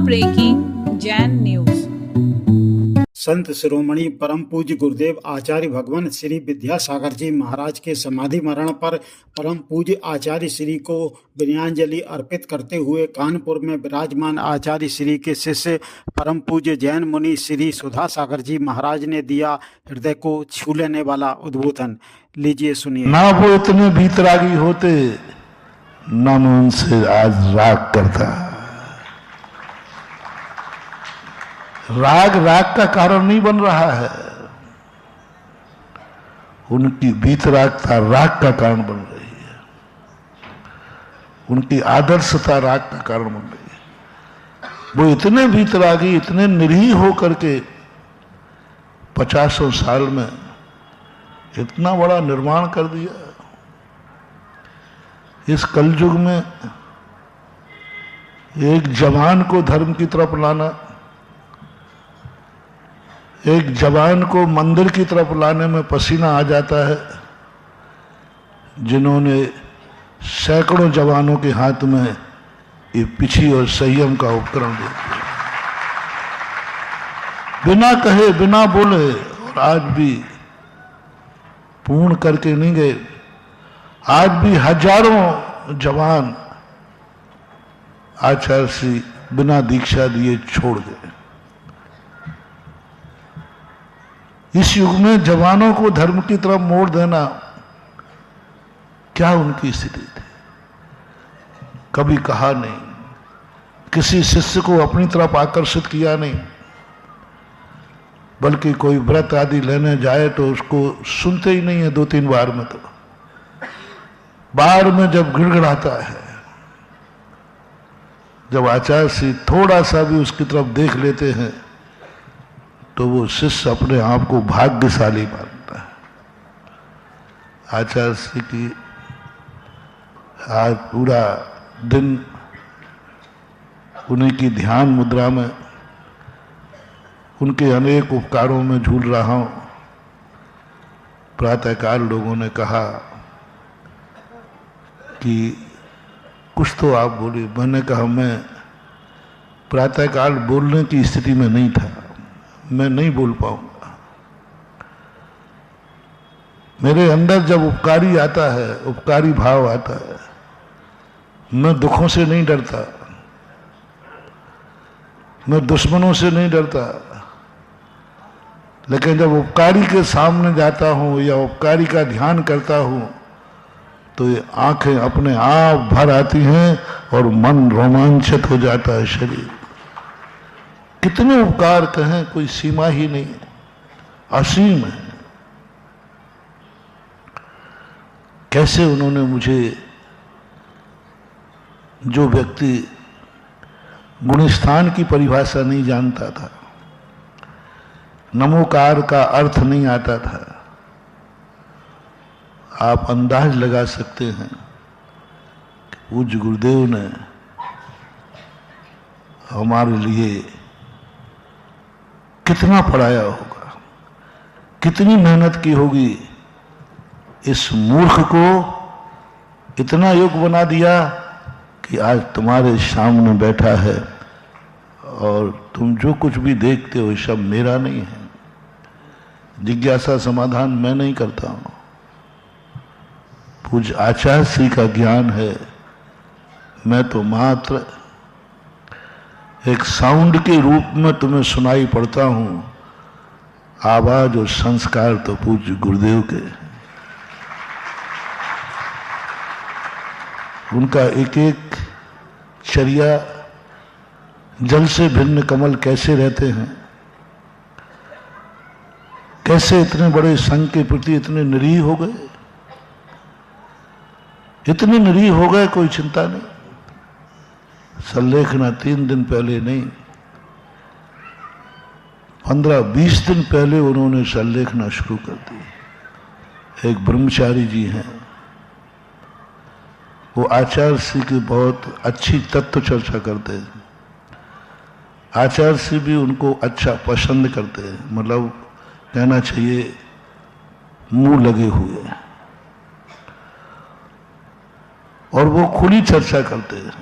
Breaking Jain news. Sant Shiromani परम पूज्य गुरुदेव आचार्य भगवान श्री विद्यासागर जी महाराज के समाधि मरण पर परम पूज्य आचार्य श्री को विनयाञ्जलि अर्पित करते हुए कानपुर में विराजमान आचार्य श्री के शिष्य परम पूज्य जैन मुनि श्री सुधा सागर जी महाराज ने दिया हृदय को छू लेने वाला उद्बोधन। लीजिए सुनिए। ना वो इतने भीतरागी होते, ना मैं उनसे आज राग करता। राग का कारण नहीं बन रहा है, उनकी भीतरागता राग का कारण बन रही है, उनकी आदर्शता राग का कारण बन रही है। वो इतने भीतरागी, इतने निरीह होकर के 50 साल में इतना बड़ा निर्माण कर दिया। इस कलयुग में एक जवान को धर्म की तरफ लाना, एक जवान को मंदिर की तरफ लाने में पसीना आ जाता है, जिन्होंने सैकड़ों जवानों के हाथ में ये पिछी और संयम का उपकरण दे दिया, बिना कहे बिना बोले, और आज भी पूर्ण करके नहीं गए। आज भी हजारों जवान आचार्य श्री बिना दीक्षा दिए छोड़ गए। इस युग में जवानों को धर्म की तरफ मोड़ देना, क्या उनकी स्थिति थी? कभी कहा नहीं, किसी शिष्य को अपनी तरफ आकर्षित किया नहीं, बल्कि कोई व्रत आदि लेने जाए तो उसको सुनते ही नहीं है 2-3 बार में। तो बार में जब गिड़गिड़ाता है, जब आचार्य श्री थोड़ा सा भी उसकी तरफ देख लेते हैं तो वो शिष्य अपने आप को भाग्यशाली मानता है। आचार्य श्री की आज पूरा दिन उन्हीं की ध्यान मुद्रा में, उनके अनेक उपकारों में झूल रहा हूं। प्रातःकाल लोगों ने कहा कि कुछ तो आप बोले। मैंने कहा मैं प्रातःकाल बोलने की स्थिति में नहीं था, मैं नहीं बोल पाऊंगा। मेरे अंदर जब उपकारी आता है, उपकारी भाव आता है, मैं दुखों से नहीं डरता, मैं दुश्मनों से नहीं डरता, लेकिन जब उपकारी के सामने जाता हूं या उपकारी का ध्यान करता हूं तो ये आंखें अपने आप भर आती हैं और मन रोमांचित हो जाता है। शरीर कितने उपकार कहें, कोई सीमा ही नहीं है, असीम है। कैसे उन्होंने मुझे, जो व्यक्ति गुणस्थान की परिभाषा नहीं जानता था, नमोकार का अर्थ नहीं आता था, आप अंदाज लगा सकते हैं कि पूज्य गुरुदेव ने हमारे लिए कितना पढ़ाया होगा, कितनी मेहनत की होगी। इस मूर्ख को इतना योग्य बना दिया कि आज तुम्हारे सामने बैठा है और तुम जो कुछ भी देखते हो सब मेरा नहीं है। जिज्ञासा समाधान मैं नहीं करता हूं, पूज्य आचार्य श्री का ज्ञान है। मैं तो मात्र एक साउंड के रूप में तुम्हें सुनाई पड़ता हूं। आवाज और संस्कार तो पूज्य गुरुदेव के। उनका एक एक चर्या, जल से भिन्न कमल कैसे रहते हैं, कैसे इतने बड़े संघ के प्रति इतने निरीह हो गए, इतने निरीह हो गए, कोई चिंता नहीं। संलेखना 3 दिन पहले नहीं, 15-20 दिन पहले उन्होंने संलेखना शुरू कर दी। एक ब्रह्मचारी जी हैं, वो आचार्य श्री की बहुत अच्छी तत्व चर्चा करते हैं। आचार्य श्री भी उनको अच्छा पसंद करते हैं, मतलब कहना चाहिए मुंह लगे हुए हैं, और वो खुली चर्चा करते हैं।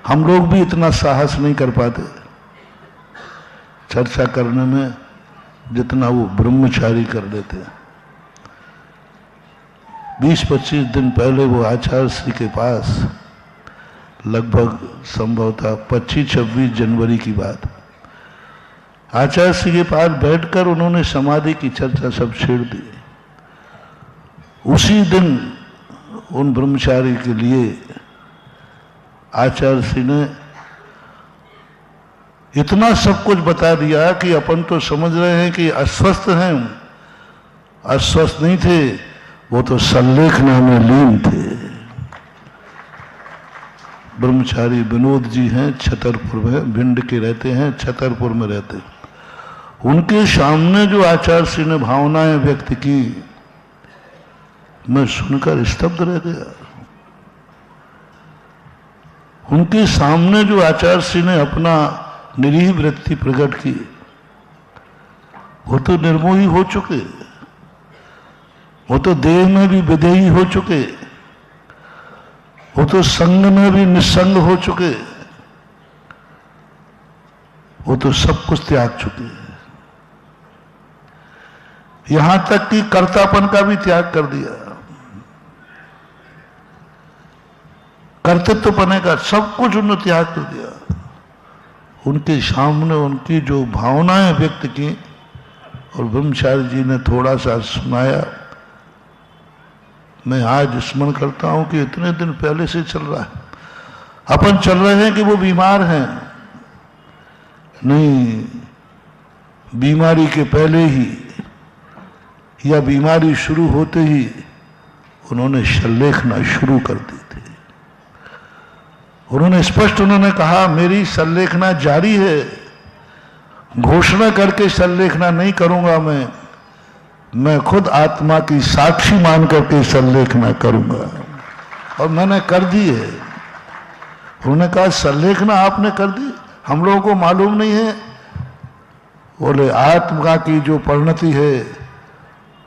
हम लोग भी इतना साहस नहीं कर पाते चर्चा करने में जितना वो ब्रह्मचारी कर लेते हैं। 20-25 दिन पहले वो आचार्य श्री के पास, लगभग संभवतः 25-26 जनवरी की बात, आचार्य श्री के पास बैठकर उन्होंने समाधि की चर्चा सब छेड़ दी। उसी दिन उन ब्रह्मचारी के लिए आचार्य श्री ने इतना सब कुछ बता दिया कि अपन तो समझ रहे हैं कि अस्वस्थ हैं, अस्वस्थ नहीं थे, वो तो संलेखना में लीन थे। ब्रह्मचारी विनोद जी हैं, छतरपुर में, भिंड के रहते हैं, छतरपुर में रहते हैं। उनके सामने जो आचार्य श्री ने भावनाएं व्यक्त की, मैं सुनकर स्तब्ध रह गया। उनके सामने जो आचार्य श्री ने अपना निरीह वृत्ति प्रकट की, वो तो निर्मोही हो चुके, वो तो देह में भी विदेही हो चुके, वो तो संग में भी निस्संग हो चुके, वो तो सब कुछ त्याग चुके, यहां तक कि कर्तापन का भी त्याग कर दिया, कर्तृत्व पने का सब कुछ उन्होंने त्याग कर दिया। उनके सामने उनकी जो भावनाएं व्यक्त की और ब्रह्मचारी जी ने थोड़ा सा सुनाया, मैं आज स्मरण करता हूं कि इतने दिन पहले से चल रहा है। अपन चल रहे हैं कि वो बीमार हैं, नहीं, बीमारी के पहले ही या बीमारी शुरू होते ही उन्होंने संलेखना शुरू कर दी थी। उन्होंने स्पष्ट कहा, मेरी संलेखना जारी है, घोषणा करके संलेखना नहीं करूंगा, मैं खुद आत्मा की साक्षी मान करके संलेखना करूंगा। और मैंने कर दी है। उन्होंने कहा, संलेखना आपने कर दी, हम लोगों को मालूम नहीं है। बोले, आत्मा की जो परिणति है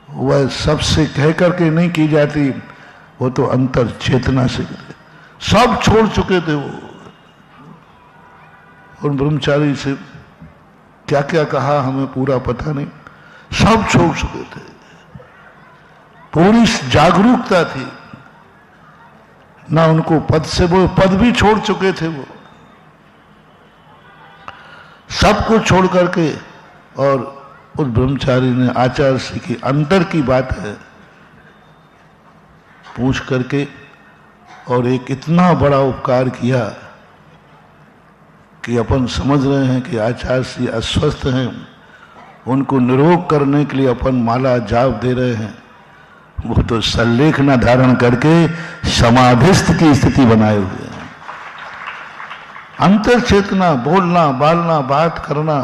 वह सबसे कह करके नहीं की जाती, वो तो अंतर चेतना से करे। सब छोड़ चुके थे वो। उन ब्रह्मचारी से क्या क्या कहा हमें पूरा पता नहीं, सब छोड़ चुके थे। पूरी जागरूकता थी ना उनको पद से, वो पद भी छोड़ चुके थे, वो सब कुछ छोड़ करके। और उस ब्रह्मचारी ने आचार्य श्री की अंदर की बात है पूछ करके और एक इतना बड़ा उपकार किया कि अपन समझ रहे हैं कि आचार्य श्री अस्वस्थ हैं, उनको निरोग करने के लिए अपन माला जाप दे रहे हैं, वो तो संलेखना धारण करके समाधिस्थ की स्थिति बनाए हुए हैं। अंतर चेतना, बोलना, बालना, बात करना,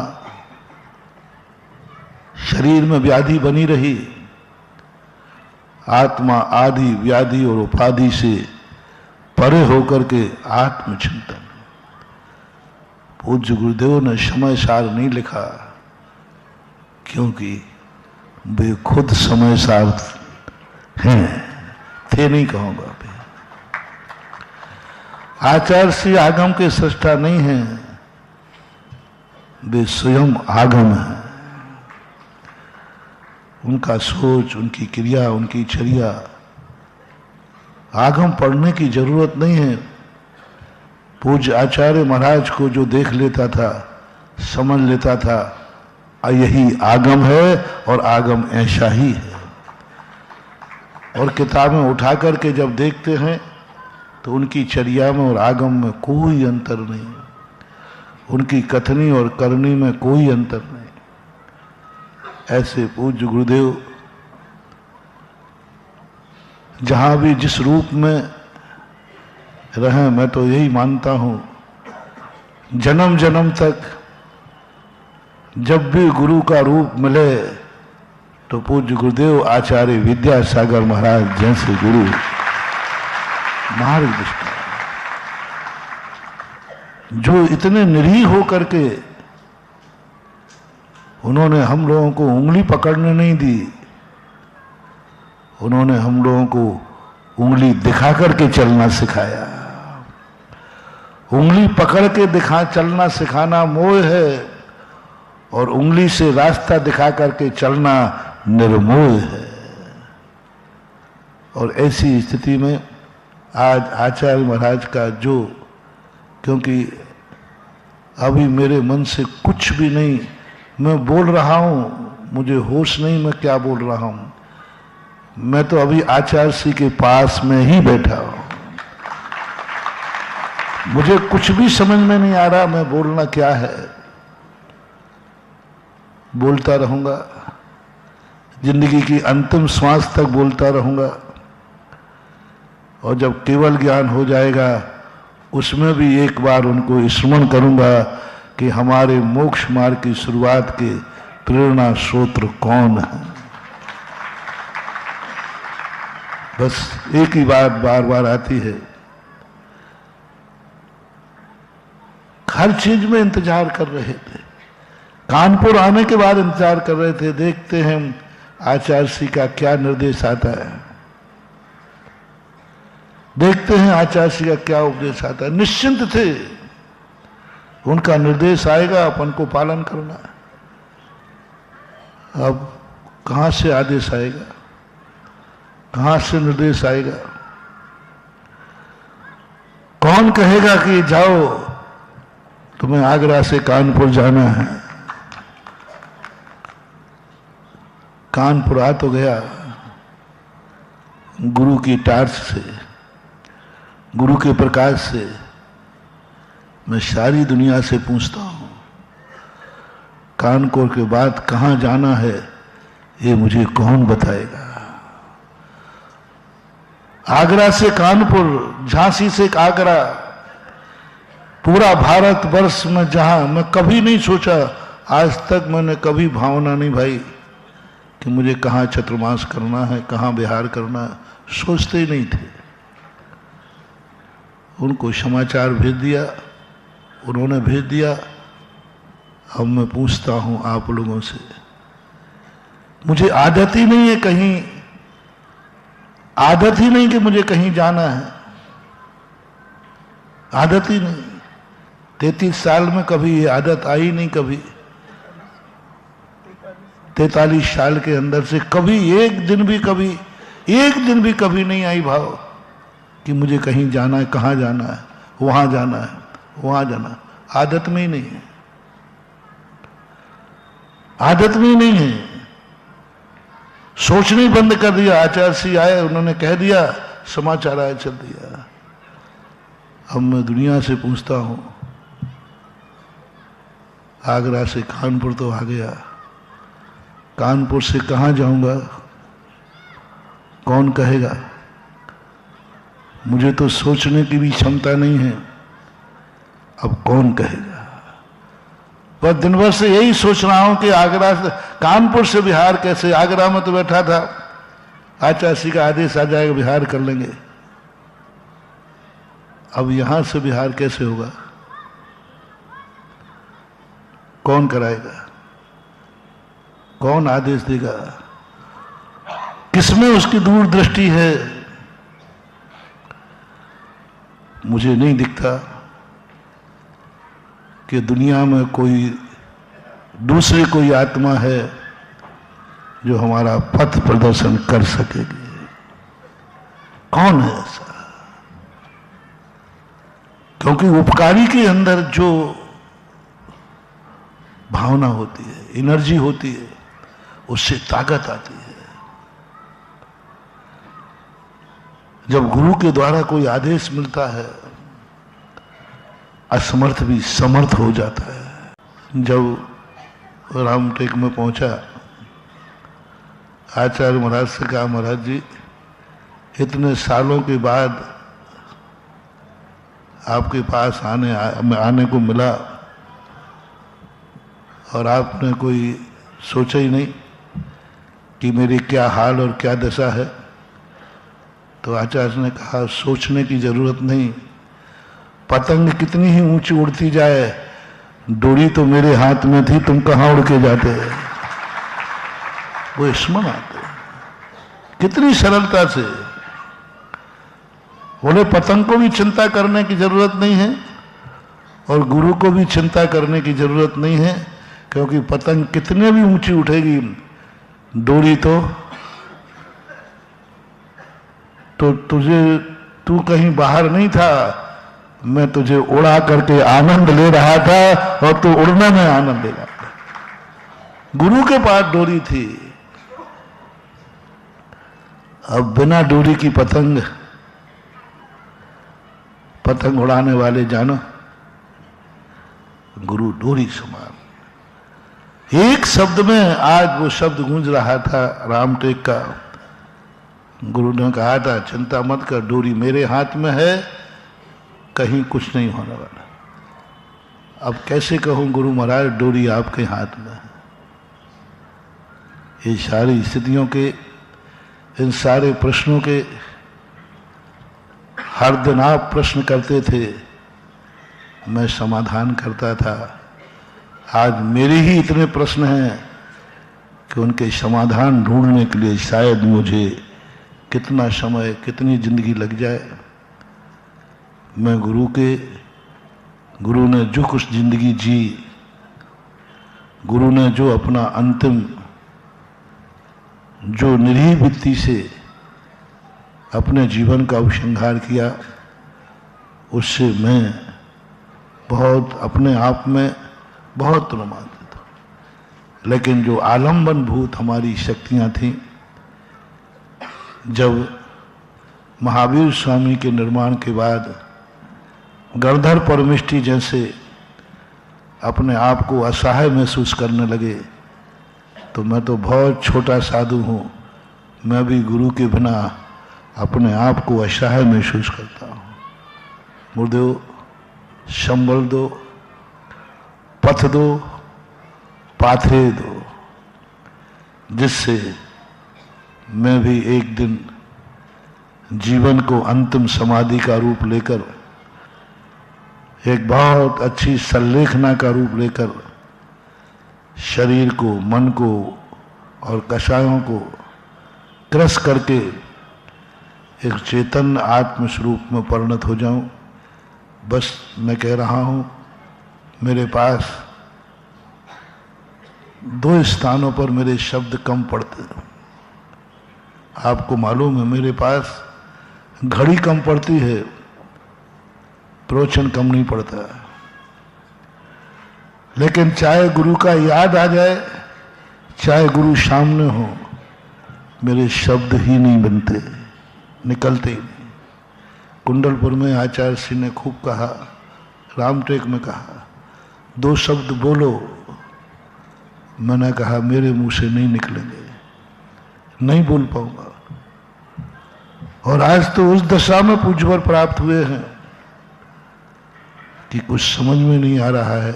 शरीर में व्याधि बनी रही। आत्मा आदि व्याधि और उपाधि से परे होकर के आत्मचिंतन। पूज्य गुरुदेव ने समय सार नहीं लिखा, क्योंकि वे खुद समय सार हैं, थे नहीं कहूंगा। आचार्य श्री आगम के सृष्टा नहीं हैं, वे स्वयं आगम हैं। उनका सोच, उनकी क्रिया, उनकी चर्या, आगम पढ़ने की जरूरत नहीं है। पूज्य आचार्य महाराज को जो देख लेता था, समझ लेता था, यही आगम है और आगम ऐसा ही है। और किताबें उठा करके जब देखते हैं तो उनकी चर्या में और आगम में कोई अंतर नहीं, उनकी कथनी और करनी में कोई अंतर नहीं। ऐसे पूज्य गुरुदेव जहां भी जिस रूप में रहे, मैं तो यही मानता हूं जन्म जन्म तक जब भी गुरु का रूप मिले तो पूज्य गुरुदेव आचार्य विद्यासागर महाराज जैसे गुरु मार्गदर्शक, जो इतने निरीह होकर के उन्होंने हम लोगों को उंगली पकड़ने नहीं दी, उन्होंने हम लोगों को उंगली दिखा करके चलना सिखाया। उंगली पकड़ के दिखा चलना सिखाना मोह है, और उंगली से रास्ता दिखा करके चलना निर्मोह है। और ऐसी स्थिति में आज आचार्य महाराज का जो, क्योंकि अभी मेरे मन से कुछ भी नहीं, मैं बोल रहा हूं, मुझे होश नहीं मैं क्या बोल रहा हूं। मैं तो अभी आचार्य श्री के पास में ही बैठा हूं, मुझे कुछ भी समझ में नहीं आ रहा मैं बोलना क्या है। बोलता रहूंगा, जिंदगी की अंतिम श्वास तक बोलता रहूंगा, और जब केवल ज्ञान हो जाएगा उसमें भी एक बार उनको स्मरण करूंगा कि हमारे मोक्ष मार्ग की शुरुआत के प्रेरणा स्रोत कौन है। बस एक ही बात बार बार आती है, हर चीज में इंतजार कर रहे थे, कानपुर आने के बाद इंतजार कर रहे थे, देखते हैं आचार्य श्री का क्या निर्देश आता है, देखते हैं आचार्य श्री का क्या उपदेश आता है। निश्चिंत थे, उनका निर्देश आएगा, अपन को पालन करना है। अब कहां से आदेश आएगा, कहां से निर्देश आएगा? कौन कहेगा कि जाओ तुम्हें आगरा से कानपुर जाना है? कानपुर आ तो गया गुरु की टार्च से, गुरु के प्रकाश से। मैं सारी दुनिया से पूछता हूं, कानपुर के बाद कहां जाना है ये मुझे कौन बताएगा? आगरा से कानपुर, झांसी से आगरा, पूरा भारत वर्ष में जहां मैं कभी नहीं सोचा, आज तक मैंने कभी भावना नहीं भाई कि मुझे कहां चतुर्मास करना है, कहां विहार करना है, सोचते ही नहीं थे। उनको समाचार भेज दिया, उन्होंने भेज दिया। अब मैं पूछता हूं आप लोगों से, मुझे आदत ही नहीं है कहीं, आदत ही नहीं कि मुझे कहीं जाना है, आदत ही नहीं। 33 साल में कभी ये आदत आई नहीं, कभी 43 साल के अंदर से कभी एक दिन भी कभी नहीं आई भाव कि मुझे कहीं जाना है, कहां जाना है, वहां जाना है, वहां जाना है। आदत में ही नहीं है, आदत में ही नहीं है। सोचने ही बंद कर दिया। आचार्य श्री आए, उन्होंने कह दिया, समाचार आए, चल दिया। अब मैं दुनिया से पूछता हूं, आगरा से कानपुर तो आ गया, कानपुर से कहां जाऊंगा? कौन कहेगा? मुझे तो सोचने की भी क्षमता नहीं है, अब कौन कहेगा? पर दिन भर से यही सोच रहा हूं कि आगरा से, कानपुर से बिहार कैसे? आगरा में तो बैठा था, आचार्य श्री का आदेश आ जाएगा, बिहार कर लेंगे। अब यहां से बिहार कैसे होगा? कौन कराएगा? कौन आदेश देगा? किसमें उसकी दूरदृष्टि है? मुझे नहीं दिखता कि दुनिया में कोई दूसरी कोई आत्मा है जो हमारा पथ प्रदर्शन कर सकेगी। कौन है ऐसा? क्योंकि उपकारी के अंदर जो भावना होती है, एनर्जी होती है, उससे ताकत आती है। जब गुरु के द्वारा कोई आदेश मिलता है, असमर्थ भी समर्थ हो जाता है। जब रामटेक में पहुंचा, आचार्य महाराज से कहा, महाराज जी इतने सालों के बाद आपके पास आने को मिला और आपने कोई सोचा ही नहीं कि मेरी क्या हाल और क्या दशा है। तो आचार्य ने कहा, सोचने की जरूरत नहीं, पतंग कितनी ही ऊंची उड़ती जाए, डोरी तो मेरे हाथ में थी, तुम कहां उड़ के जाते? वो स्मरण आते कितनी सरलता से। बोले पतंग को भी चिंता करने की जरूरत नहीं है, और गुरु को भी चिंता करने की जरूरत नहीं है, क्योंकि पतंग कितने भी ऊंची उठेगी, डोरी तो तू कहीं बाहर नहीं था, मैं तुझे उड़ा करके आनंद ले रहा था और तू उड़ने में आनंद ले रहा था। गुरु के पास डोरी थी। अब बिना डोरी की पतंग उड़ाने वाले जानो, गुरु डोरी समान। एक शब्द में आज वो शब्द गूंज रहा था रामटेक का। गुरु ने कहा था, चिंता मत कर, डोरी मेरे हाथ में है, कहीं कुछ नहीं होने वाला। अब कैसे कहूं गुरु महाराज, डोरी आपके हाथ में है। ये सारी स्थितियों के, इन सारे प्रश्नों के हर दिन आप प्रश्न करते थे, मैं समाधान करता था। आज मेरे ही इतने प्रश्न हैं कि उनके समाधान ढूंढने के लिए शायद मुझे कितना समय, कितनी जिंदगी लग जाए। मैं गुरु ने जो कुछ जिंदगी जी, गुरु ने जो अपना अंतिम, जो निरीह वृत्ति से अपने जीवन का उपसंहार किया, उससे मैं बहुत अपने आप में बहुत रोमांचित हूं। लेकिन जो आलम्बन भूत हमारी शक्तियां थीं, जब महावीर स्वामी के निर्माण के बाद गणधर परमिष्ठी जैसे अपने आप को असहाय महसूस करने लगे, तो मैं तो बहुत छोटा साधु हूं, मैं भी गुरु के बिना अपने आप को असहाय महसूस करता हूं। गुरुदेव संबल दो, पथ दो, पाथरे दो, जिससे मैं भी एक दिन जीवन को अंतिम समाधि का रूप लेकर, एक बहुत अच्छी संलेखना का रूप लेकर, शरीर को, मन को और कषायों को क्रश करके एक चैतन्य आत्म स्वरूप में परिणत हो जाऊं। बस मैं कह रहा हूं, मेरे पास दो स्थानों पर मेरे शब्द कम पड़ते हैं। आपको मालूम है, मेरे पास घड़ी कम पड़ती है, प्रवचन कम नहीं पड़ता है। लेकिन चाहे गुरु का याद आ जाए, चाहे गुरु सामने हो, मेरे शब्द ही नहीं बनते, निकलते ही नहीं। कुंडलपुर में आचार्य श्री ने खूब कहा, रामटेक में कहा, दो शब्द बोलो। मैंने कहा मेरे मुंह से नहीं निकलेंगे, नहीं बोल पाऊंगा। और आज तो उस दशा में पूज्यवर प्राप्त हुए हैं कि कुछ समझ में नहीं आ रहा है।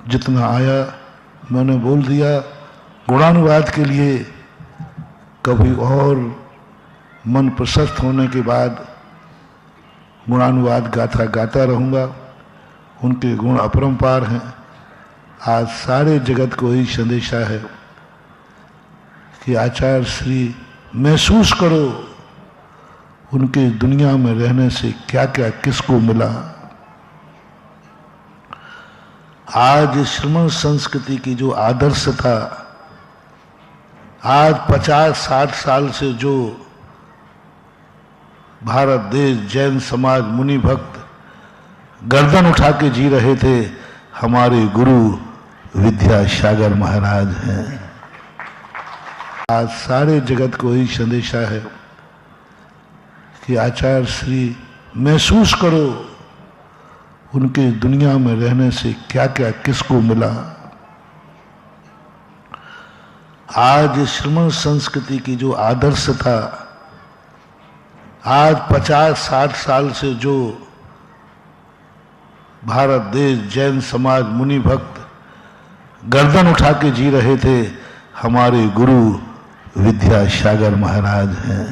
जितना आया मैंने बोल दिया। गुणानुवाद के लिए कभी और मन प्रशस्त होने के बाद गुणानुवाद गाथा गाता रहूंगा। उनके गुण अपरंपार हैं। आज सारे जगत को यही संदेशा है कि आचार्य श्री महसूस करो उनके दुनिया में रहने से क्या क्या किसको मिला। आज श्रमण संस्कृति की जो आदर्श था, आज 50-60 साल से जो भारत देश जैन समाज मुनि भक्त गर्दन उठा के जी रहे थे, हमारे गुरु विद्यासागर महाराज हैं। आज सारे जगत को यही संदेशा है कि आचार्य श्री महसूस करो उनके दुनिया में रहने से क्या क्या किसको मिला। आज श्रमण संस्कृति की जो आदर्श था, आज 50-60 साल से जो भारत देश जैन समाज मुनि भक्त गर्दन उठा के जी रहे थे, हमारे गुरु विद्यासागर महाराज हैं।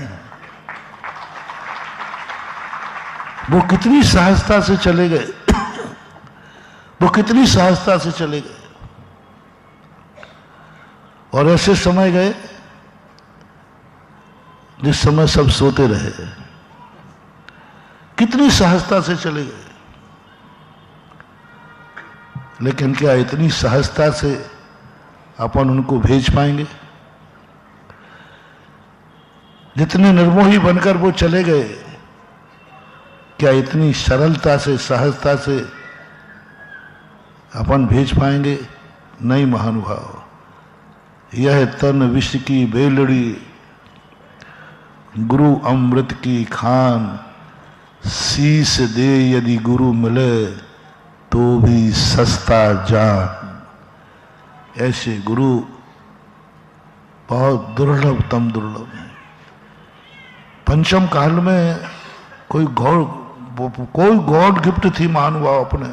वो कितनी सहजता से चले गए, वो कितनी सहजता से चले गए। और ऐसे समय गए जिस समय सब सोते रहे। कितनी सहजता से चले गए। लेकिन क्या इतनी सहजता से अपन उनको भेज पाएंगे? जितने निर्मोही बनकर वो चले गए, क्या इतनी सरलता से, सहजता से अपन भेज पाएंगे? नहीं महानुभाव। यह तन विष की बेलड़ी, गुरु अमृत की खान, शीस दे यदि गुरु मिले तो भी सस्ता जान। ऐसे गुरु बहुत दुर्लभतम दुर्लभ है। पंचम काल में कोई गॉड गिफ्ट थी महानुभाव अपने।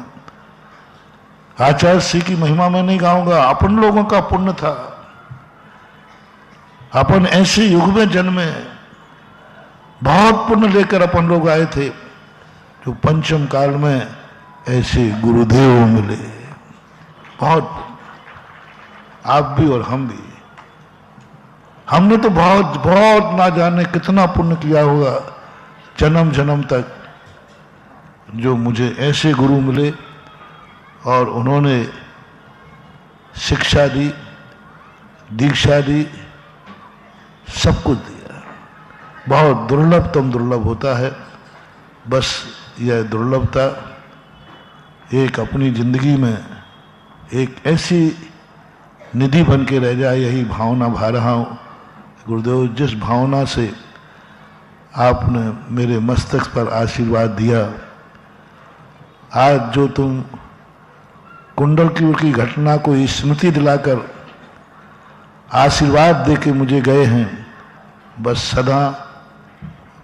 आचार्य श्री की महिमा में नहीं गाऊंगा, अपन लोगों का पुण्य था। अपन ऐसे युग में जन्मे, बहुत पुण्य लेकर अपन लोग आए थे, जो पंचम काल में ऐसे गुरुदेव मिले। बहुत, आप भी और हम भी। हमने तो बहुत बहुत ना जाने कितना पुण्य किया होगा जन्म जन्म तक, जो मुझे ऐसे गुरु मिले और उन्होंने शिक्षा दी, दीक्षा दी, सब कुछ दिया। बहुत दुर्लभतम दुर्लभ होता है। बस यह दुर्लभता एक अपनी जिंदगी में एक ऐसी निधि बन के रह जाए, यही भावना भा रहा हूँ। गुरुदेव, जिस भावना से आपने मेरे मस्तक पर आशीर्वाद दिया, आज जो तुम कुंडलकीय की घटना को स्मृति दिलाकर आशीर्वाद देके मुझे गए हैं, बस सदा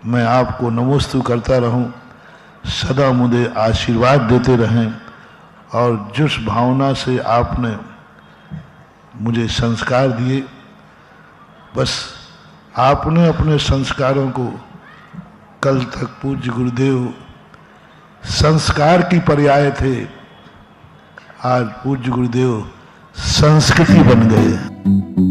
मैं आपको नमोस्तु करता रहूं, सदा मुझे आशीर्वाद देते रहें। और जिस भावना से आपने मुझे संस्कार दिए, बस आपने अपने संस्कारों को, कल तक पूज्य गुरुदेव संस्कार की पर्याय थे, आज पूज्य गुरुदेव संस्कृति बन गए।